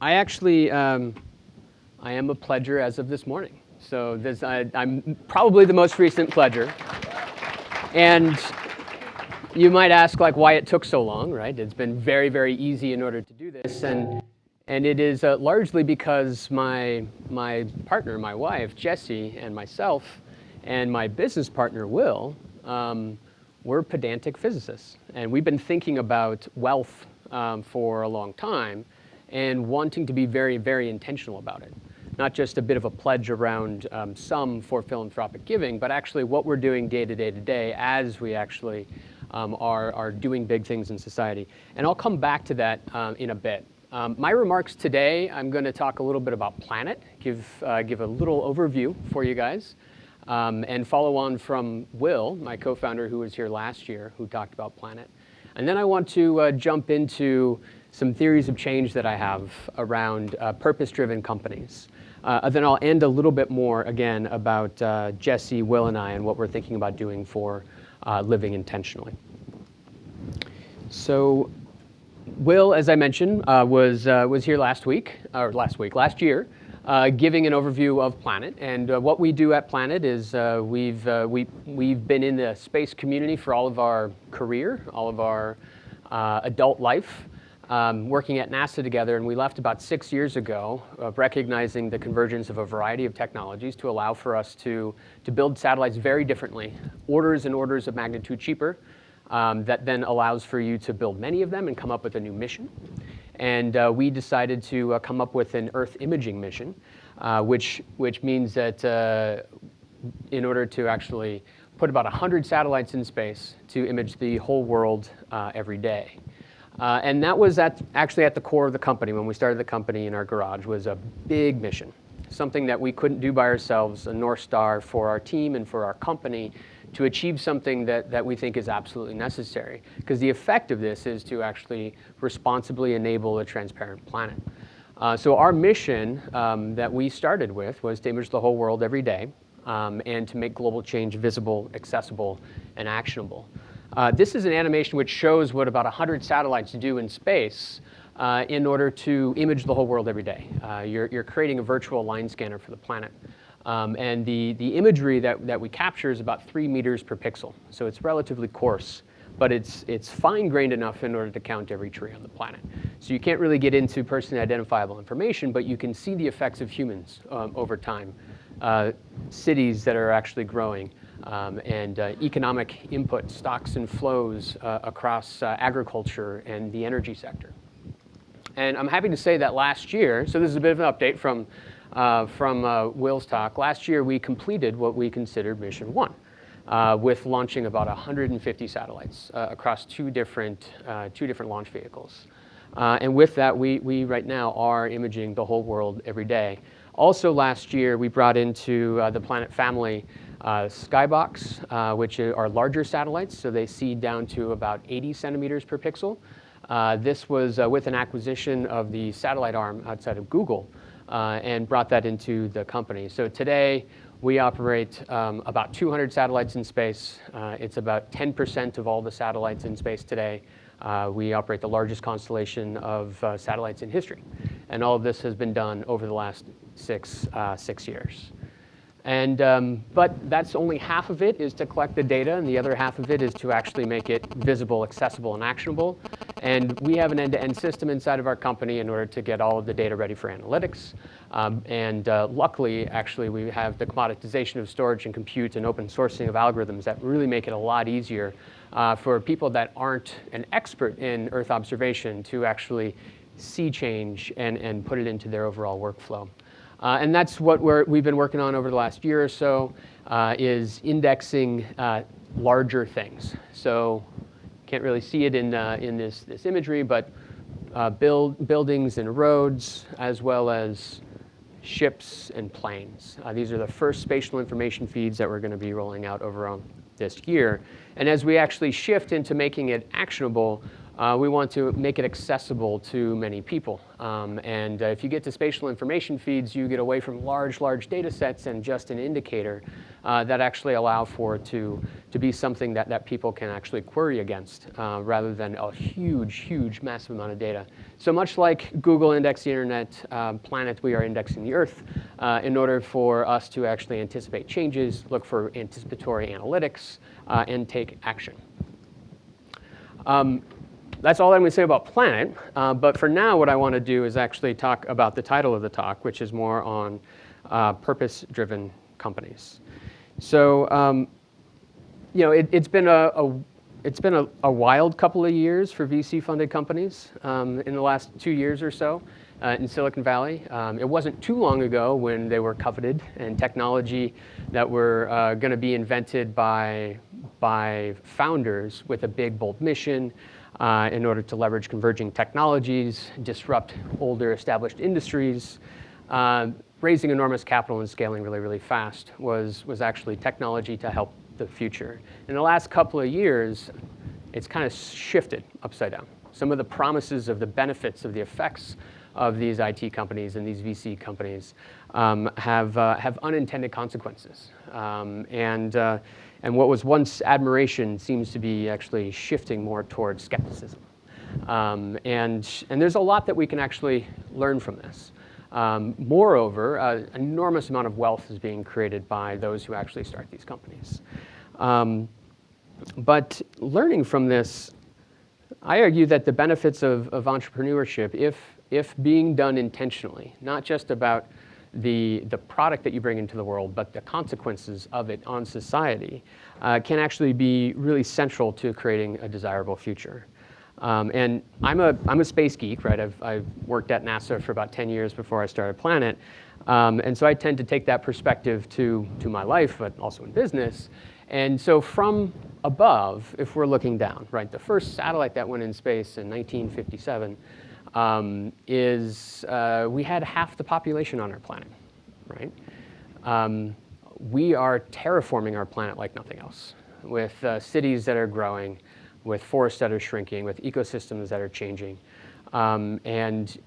I actually, I am a pledger as of this morning. So I'm probably the most recent pledger. And you might ask like why it took so long, right? It's been very, very easy in order to do this. And it is largely because my partner, my wife, Jessie, and myself, and my business partner, Will, we're pedantic physicists. And we've been thinking about wealth for a long time and wanting to be very, very intentional about it. Not just a bit of a pledge around some for philanthropic giving, but actually what we're doing day to day to day as we actually are doing big things in society. And I'll come back to that in a bit. My remarks today, I'm going to talk a little bit about Planet, give a little overview for you guys, and follow on from Will, my co-founder who was here last year, who talked about Planet. And then I want to jump into some theories of change that I have around purpose-driven companies. Then I'll end a little bit more, again, about Jessie, Will, and I, and what we're thinking about doing for living intentionally. So Will, as I mentioned, was here last year, giving an overview of Planet. And what we do at Planet is we've been in the space community for all of our career, all of our adult life, working at NASA together, and we left about 6 years ago, recognizing the convergence of a variety of technologies to allow for us to build satellites very differently, orders and orders of magnitude cheaper, that then allows for you to build many of them and come up with a new mission. And we decided to come up with an Earth imaging mission, which means that in order to actually put about 100 satellites in space to image the whole world every day. And that was actually at the core of the company. When we started the company in our garage, was a big mission, something that we couldn't do by ourselves, a North Star for our team and for our company to achieve something that we think is absolutely necessary. Because the effect of this is to actually responsibly enable a transparent planet. So our mission that we started with was to image the whole world every day and to make global change visible, accessible, and actionable. This is an animation which shows what about 100 satellites do in space in order to image the whole world every day. You're creating a virtual line scanner for the planet. And the imagery that we capture is about 3 meters per pixel. So it's relatively coarse, but it's fine-grained enough in order to count every tree on the planet. So you can't really get into personally identifiable information, but you can see the effects of humans over time. Cities that are actually growing. And economic input, stocks and flows across agriculture and the energy sector. And I'm happy to say that last year, so this is a bit of an update from Will's talk. Last year we completed what we considered Mission 1, with launching about 150 satellites across two different launch vehicles. And with that, we right now are imaging the whole world every day. Also last year, we brought into the Planet family Skybox, which are larger satellites, so they see down to about 80 centimeters per pixel. This was with an acquisition of the satellite arm outside of Google, and brought that into the company. So today, we operate about 200 satellites in space. It's about 10% of all the satellites in space today. We operate the largest constellation of satellites in history. And all of this has been done over the last six years. And, but that's only half of it is to collect the data, and the other half of it is to actually make it visible, accessible, and actionable. And we have an end-to-end system inside of our company in order to get all of the data ready for analytics. Luckily, actually, we have the commoditization of storage and compute and open sourcing of algorithms that really make it a lot easier for people that aren't an expert in Earth observation to actually see change and put it into their overall workflow. And that's what we've been working on over the last year or so, is indexing larger things. So can't really see it in this imagery, but buildings and roads, as well as ships and planes. These are the first spatial information feeds that we're going to be rolling out over this year. And as we actually shift into making it actionable, we want to make it accessible to many people. If you get to spatial information feeds, you get away from large data sets and just an indicator that actually allow for it to be something that people can actually query against rather than a huge, massive amount of data. So much like Google indexed the internet, Planet, we are indexing the Earth in order for us to actually anticipate changes, look for anticipatory analytics, and take action. That's all I'm going to say about Planet, but for now what I want to do is actually talk about the title of the talk, which is more on purpose-driven companies. So, it's been a wild couple of years for VC-funded companies in the last 2 years or so in Silicon Valley. It wasn't too long ago when they were coveted, and technology that were going to be invented by founders with a big, bold mission in order to leverage converging technologies, disrupt older established industries, raising enormous capital and scaling really fast was actually technology to help the future. In the last couple of years, it's kind of shifted upside down. Some of the promises of the benefits of the effects of these IT companies and these VC companies have unintended consequences. And what was once admiration seems to be actually shifting more towards skepticism. And there's a lot that we can actually learn from this. Moreover, an enormous amount of wealth is being created by those who actually start these companies. But learning from this, I argue that the benefits of entrepreneurship, if being done intentionally, not just about the product that you bring into the world, but the consequences of it on society, can actually be really central to creating a desirable future. And I'm a space geek, right? I've worked at NASA for about 10 years before I started Planet. And so I tend to take that perspective to my life, but also in business. And so from above, if we're looking down, right, the first satellite that went in space in 1957 we had half the population on our planet, right? We are terraforming our planet like nothing else, with cities that are growing, with forests that are shrinking, with ecosystems that are changing, and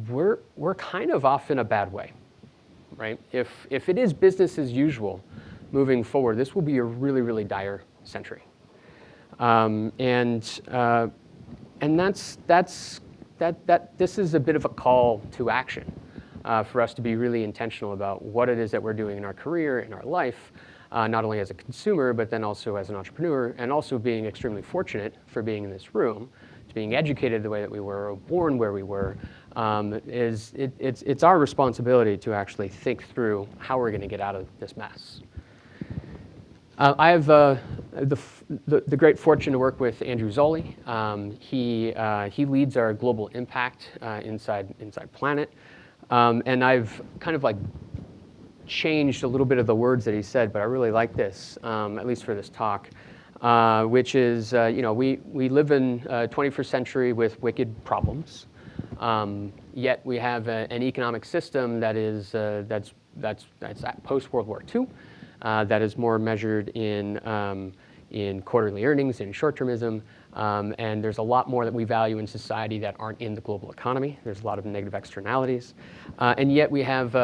we're kind of off in a bad way, right? If it is business as usual moving forward, this will be a really dire century, and this is a bit of a call to action for us to be really intentional about what it is that we're doing in our career, in our life, not only as a consumer, but then also as an entrepreneur, and also being extremely fortunate for being in this room, to being educated the way that we were, or born where we were, it's our responsibility to actually think through how we're going to get out of this mess. I have the great fortune to work with Andrew Zolli. He leads our global impact inside Planet, and I've kind of like changed a little bit of the words that he said, but I really like this, at least for this talk, which is we live in 21st century with wicked problems, yet we have an economic system that is that's post World War II. That is more measured in quarterly earnings, in short-termism, and there's a lot more that we value in society that aren't in the global economy. There's a lot of negative externalities, and yet we have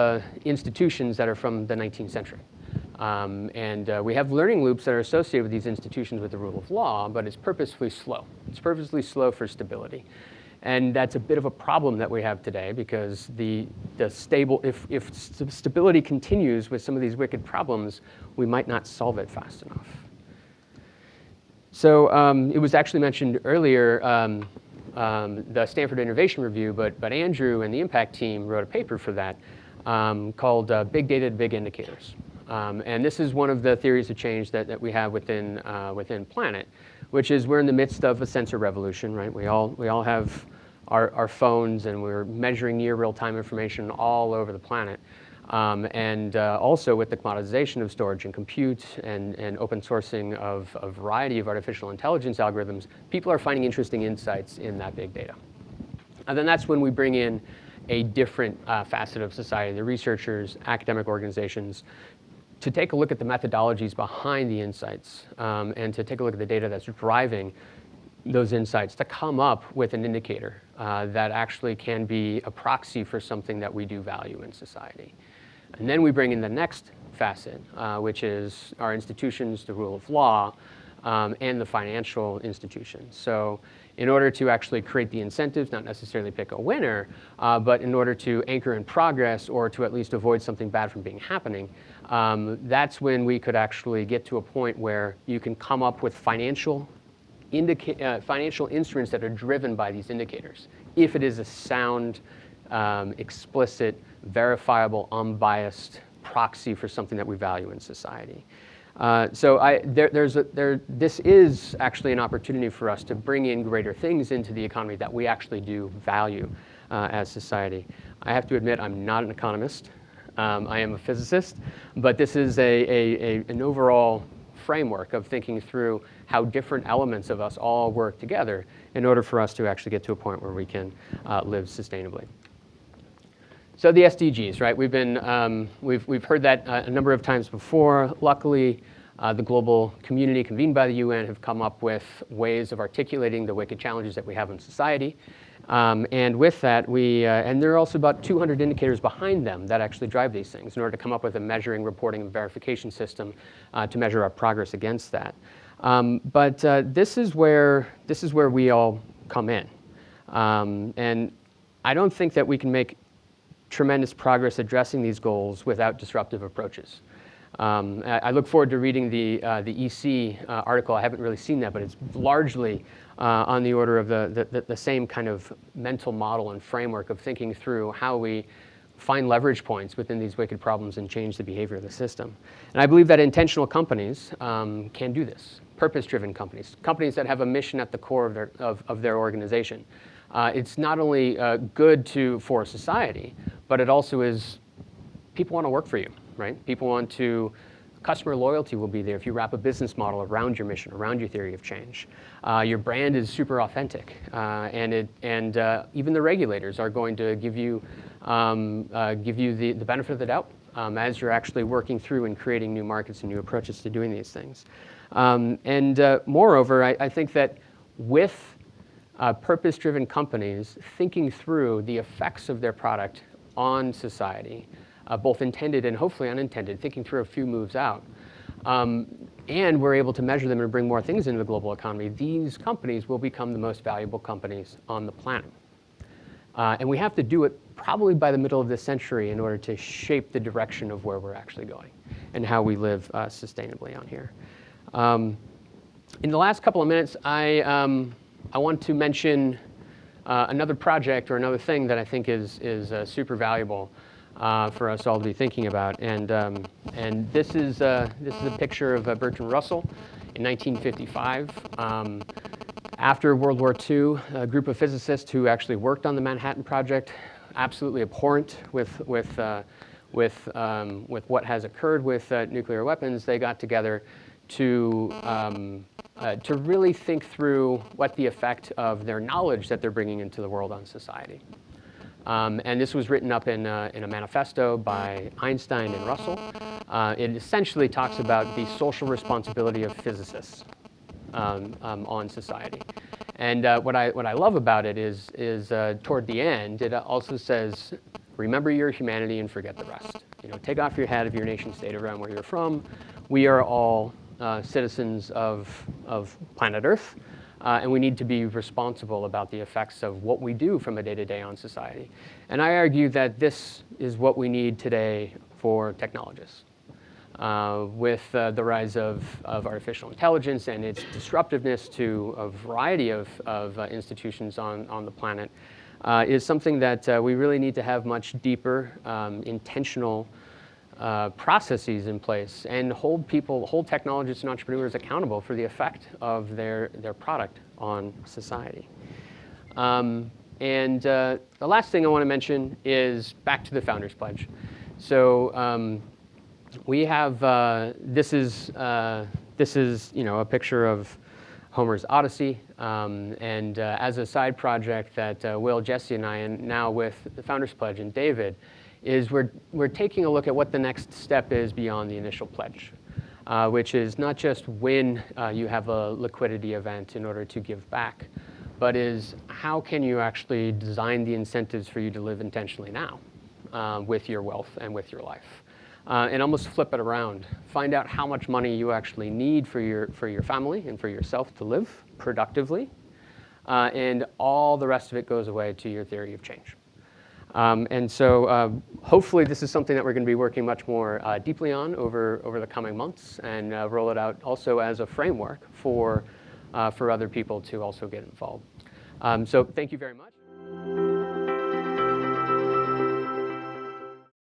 institutions that are from the 19th century. And we have learning loops that are associated with these institutions with the rule of law, but it's purposefully slow. It's purposely slow for stability. And that's a bit of a problem that we have today, because if stability continues with some of these wicked problems, we might not solve it fast enough. So it was actually mentioned earlier, the Stanford Innovation Review, but Andrew and the Impact team wrote a paper for that called Big Data to Big Indicators. And this is one of the theories of change that we have within Planet, which is we're in the midst of a sensor revolution, right? We all have our phones, and we're measuring near real-time information all over the planet. And also with the commoditization of storage and compute and open sourcing of a variety of artificial intelligence algorithms, people are finding interesting insights in that big data. And then that's when we bring in a different facet of society, the researchers, academic organizations, to take a look at the methodologies behind the insights and to take a look at the data that's driving those insights to come up with an indicator that actually can be a proxy for something that we do value in society. And then we bring in the next facet, which is our institutions, the rule of law, and the financial institutions. So in order to actually create the incentives, not necessarily pick a winner, but in order to anchor in progress or to at least avoid something bad from being happening, that's when we could actually get to a point where you can come up with financial instruments that are driven by these indicators, if it is a sound, explicit, verifiable, unbiased proxy for something that we value in society. This is actually an opportunity for us to bring in greater things into the economy that we actually do value as society. I have to admit, I'm not an economist. I am a physicist, but this is an overall framework of thinking through how different elements of us all work together in order for us to actually get to a point where we can live sustainably. So the SDGs, right? We've heard that a number of times before. Luckily, the global community convened by the UN have come up with ways of articulating the wicked challenges that we have in society. And with that, and there are also about 200 indicators behind them that actually drive these things in order to come up with a measuring, reporting, and verification system to measure our progress against that. But this is where we all come in. And I don't think that we can make tremendous progress addressing these goals without disruptive approaches. I look forward to reading the EC article. I haven't really seen that, but it's largely on the order of the same kind of mental model and framework of thinking through how we find leverage points within these wicked problems and change the behavior of the system. And I believe that intentional companies can do this. Purpose-driven companies that have a mission at the core of their organization. It's not only good for society, but it also is, people want to work for you, right? Customer loyalty will be there if you wrap a business model around your mission, around your theory of change. Your brand is super authentic, and even the regulators are going to give you the benefit of the doubt as you're actually working through and creating new markets and new approaches to doing these things. Moreover, I think that with purpose-driven companies thinking through the effects of their product on society, both intended and hopefully unintended, thinking through a few moves out, and we're able to measure them and bring more things into the global economy, these companies will become the most valuable companies on the planet. And we have to do it probably by the middle of this century in order to shape the direction of where we're actually going and how we live sustainably on here. In the last couple of minutes, I want to mention another project or another thing that I think is super valuable for us all to be thinking about. And this is a picture of Bertrand Russell in 1955. After World War II, a group of physicists who actually worked on the Manhattan Project, absolutely abhorrent with what has occurred with nuclear weapons, they got together to really think through what the effect of their knowledge that they're bringing into the world on society. And this was written up in a manifesto by Einstein and Russell. It essentially talks about the social responsibility of physicists on society. And what I love about it is toward the end, it also says, remember your humanity and forget the rest. Take off your hat of your nation state around where you're from. We are all citizens of planet Earth, and we need to be responsible about the effects of what we do from a day-to-day on society. And I argue that this is what we need today for technologists. With the rise of artificial intelligence and its disruptiveness to a variety of institutions on the planet, is something that we really need to have much deeper, intentional processes in place and hold technologists and entrepreneurs accountable for the effect of their product on society. And the last thing I want to mention is back to the Founders Pledge. So we have this is a picture of Homer's Odyssey, and as a side project that Will, Jesse, and I, and now with the Founders Pledge and David, is we're taking a look at what the next step is beyond the initial pledge, which is not just when you have a liquidity event in order to give back, but is how can you actually design the incentives for you to live intentionally now with your wealth and with your life. And almost flip it around. Find out how much money you actually need for your family and for yourself to live productively, and all the rest of it goes away to your theory of change. And so hopefully this is something that we're going to be working much more deeply on over the coming months, and roll it out also as a framework for other people to also get involved. So thank you very much.